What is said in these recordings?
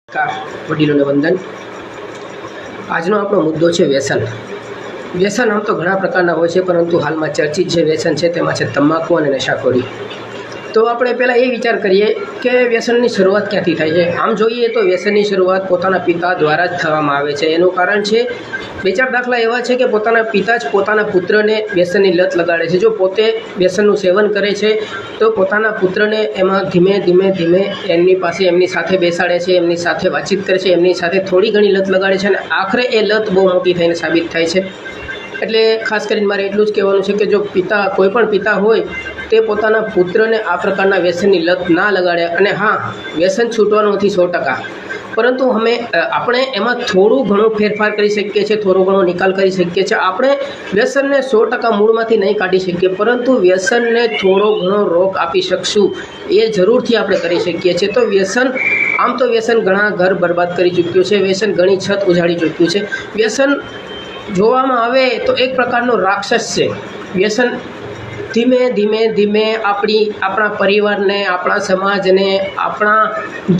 વડીલોને વંદન। આજનો આપણો મુદ્દો છે વ્યસન। વ્યસન આમ તો ઘણા પ્રકારના હોય છે, પરંતુ હાલમાં ચર્ચિત જે વ્યસન છે તેમાં છે તમાકુ અને નશાખોરી। તો આપણે પહેલાં એ વિચાર કરીએ કે વ્યસનની શરૂઆત ક્યાંથી થાય છે। આમ જોઈએ તો વ્યસનની શરૂઆત પોતાના પિતા દ્વારા જ થવામાં આવે છે। એનું કારણ છે બે ચાર દાખલા એવા છે કે પોતાના પિતા જ પોતાના પુત્રને વ્યસનની લત લગાડે છે। જો પોતે વ્યસનનું સેવન કરે છે તો પોતાના પુત્રને એમાં ધીમે ધીમે એમની સાથે બેસાડે છે, એમની સાથે વાતચીત કરે છે, એમની સાથે થોડી ઘણી લત લગાડે છે અને આખરે એ લત બહુ મોટી થઈને સાબિત થાય છે। એટલે ખાસ કરીને મારે એટલું જ કહેવાનું છે કે જો કોઈ પણ પિતા હોય તે પોતાના પુત્રને આ પ્રકારના વ્યસનની લત ના લગાડે। અને હા, વ્યસન છૂટવાનું નથી 100%, પરંતુ આપણે એમાં થોડું ઘણું ફેરફાર કરી શકીએ છીએ, થોડો ઘણો નિકાલ કરી શકીએ છીએ। આપણે વ્યસનને 100% મૂળમાંથી નહીં કાઢી શકીએ, પરંતુ વ્યસનને થોડો ઘણો રોક આપી શકશું એ જરૂરથી આપણે કરી શકીએ છીએ। તો વ્યસન ઘણા ઘર બરબાદ કરી ચૂક્યું છે, વ્યસન ઘણી છત ઉજાડી ચૂક્યું છે। વ્યસન જોવામાં આવે તો એક પ્રકારનો રાક્ષસ છે। વ્યસન ધીમે આપણા પરિવારને, આપણા સમાજને, આપણા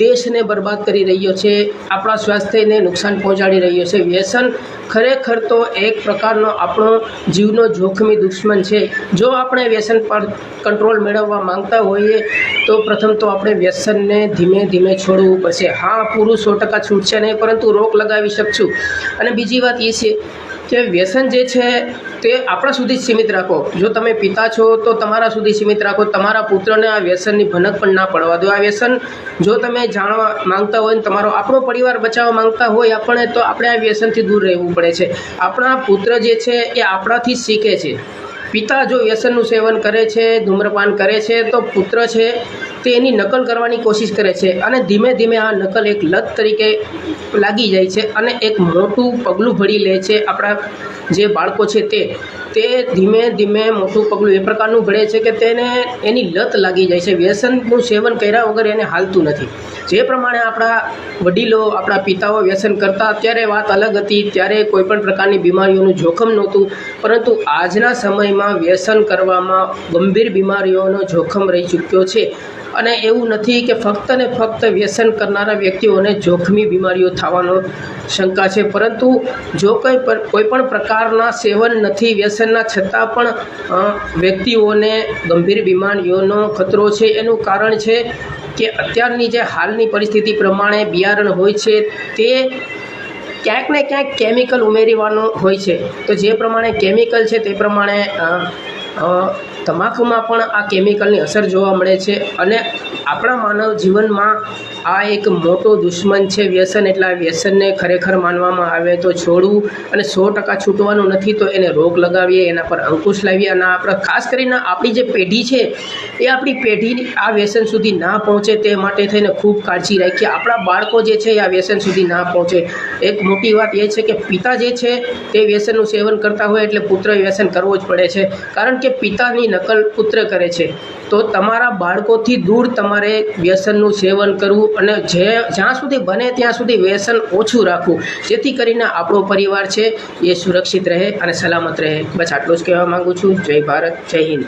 દેશને બરબાદ કરી રહ્યો છે, આપણા સ્વાસ્થ્યને નુકસાન પહોંચાડી રહ્યો છે। વ્યસન ખરેખર તો એક પ્રકારનો આપણો જીવનો જોખમી દુશ્મન છે। જો આપણે વ્યસન પર કંટ્રોલ મેળવવા માંગતા હોઈએ તો પ્રથમ તો આપણે વ્યસનને ધીમે છોડવું પડશે। હા, પૂરું 100% છૂટશે નહીં, પરંતુ રોક લગાવી શકશું। અને બીજી વાત એ છે કે વ્યસન જે છે તે આપણા સુધી જ સીમિત રાખો। જો તમે પિતા છો તો તમારા સુધી સીમિત રાખો, તમારા પુત્રને આ વ્યસનની ભનક પણ ના પડવા દો। આ વ્યસન જો તમે જાણવા માંગતા હોય, આપણો પરિવાર બચાવવા માંગતા હોય તો આપણે આ વ્યસનથી દૂર રહેવું પડે છે। આપણા પુત્ર જે છે એ આપણાથી જ શીખે છે। પિતા જો વ્યસનનું સેવન કરે છે, ધૂમ્રપાન કરે છે, તો પુત્ર છે તે એની નકલ કરવાની કોશિશ કરે છે અને ધીમે આ નકલ એક લત તરીકે લાગી જાય છે અને એક મોટું પગલું ભરી લે છે। આપણા જે બાળકો છે તે ધીમે મોટું પગલું એ પ્રકારનું ભળે છે કે તેને એની લત લાગી જાય છે। વ્યસનનું સેવન કર્યા વગર એને હાલતું નથી। જે પ્રમાણે આપણા વડીલો, આપણા પિતાઓ વ્યસન કરતા ત્યારે વાત અલગ હતી, ત્યારે કોઈ પણ પ્રકારની બીમારીઓનું જોખમ નહોતું, પરંતુ આજના સમયમાં વ્યસન કરવામાં ગંભીર બીમારીઓનો જોખમ રહી ચૂક્યો છે। અને એવું નથી કે ફક્ત ને ફક્ત વ્યસન કરનારા વ્યક્તિઓને જોખમી બીમારીઓ થવાનો શંકા છે, પરંતુ જો કોઈ પણ પ્રકારના સેવન નથી વ્યસનના, છતાં પણ વ્યક્તિઓને ગંભીર બીમારીઓનો ખતરો છે। એનું કારણ છે કે અત્યારની જે હાલની પરિસ્થિતિ પ્રમાણે બિયારણ હોય છે તે ક્યાંક ને ક્યાંક કેમિકલ ઉમેરવાનું હોય છે। તો જે પ્રમાણે કેમિકલ છે તે પ્રમાણે તમાકુમાં પણ આ કેમિકલની અસર જોવા મળે છે અને આપણા માનવ જીવનમાં આ એક મોટો દુશ્મન છે વ્યસન। એટલે આ વ્યસનને ખરેખર માનવામાં આવે તો છોડવું અને 100% છૂટવાનું નથી, તો એને રોક લગાવીએ, એના પર અંકુશ લાવીએ અને આપણે ખાસ કરીને આપણી જે પેઢી છે એ આપણી પેઢી આ વ્યસન સુધી ના પહોંચે તે માટે થઈને ખૂબ કાળજી રાખીએ। આપણા બાળકો જે છે એ આ વ્યસન સુધી ના પહોંચે। એક મોટી વાત એ છે કે પિતા જે છે તે વ્યસનનું સેવન કરતા હોય એટલે પુત્રએ વ્યસન કરવું જ પડે છે, કારણ કે પિતાની નકલ પુત્ર કરે છે। તો તમારા બાળકોથી દૂર તમારે વ્યસનનું સેવન કરવું અને જ્યાં સુધી બને ત્યાં સુધી વ્યસન ઓછું રાખવું, જેથી કરીને આપણો પરિવાર છે એ સુરક્ષિત રહે અને સલામત રહે। બસ આટલું જ કહેવા માગું છું। જય ભારત, જય હિન્દ।